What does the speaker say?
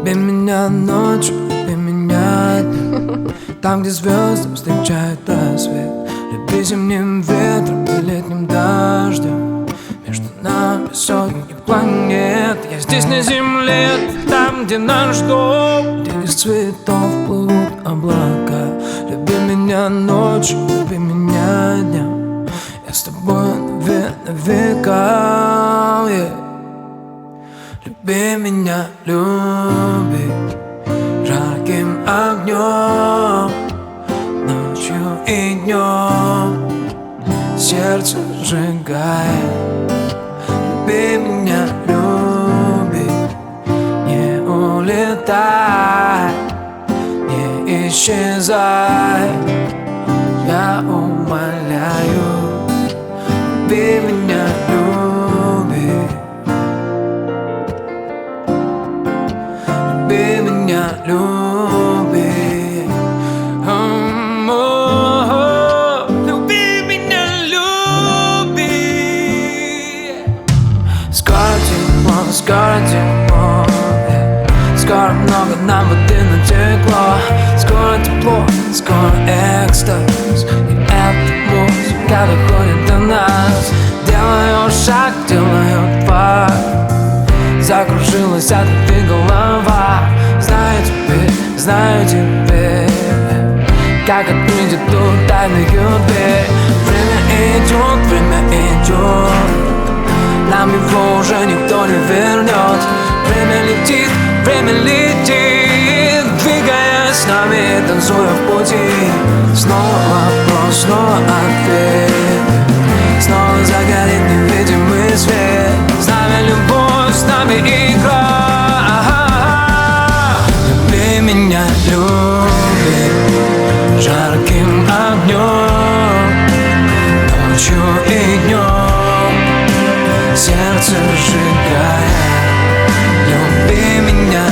Люби меня ночью, люби меня днем, там, где звезды встречают рассвет. Люби зимним ветром и летним дождем. Между нами сотни планет. Я здесь на земле, там, где нас ждут, где из цветов плывут облака. Люби меня ночью, люби меня днем, я с тобой на века, yeah. Люби меня, люби жарким огнем, ночью и днем сердце сжигает. Люби меня, люби, не улетай, не исчезай, я умоляю. Люби меня, люби, люби меня, люби, люби меня, люби. Скоро тепло, скоро много нам воды натекло. Скоро тепло, скоро экстаз, и эта музыка доходит до нас. Делаю шаг, делаю два, закружилась от этой голова. Знаю теперь, как открыть эту тайную дверь. Время идет, нам его уже никто не вернет. Время летит, двигаясь с нами, танцуя в пути. Снова вопрос, снова ответ, снова загорит невидимый свет. С нами любовь, с нами игра. Люби меня, люби жарким огнем, ночью и днем сердце сжигая. Люби меня,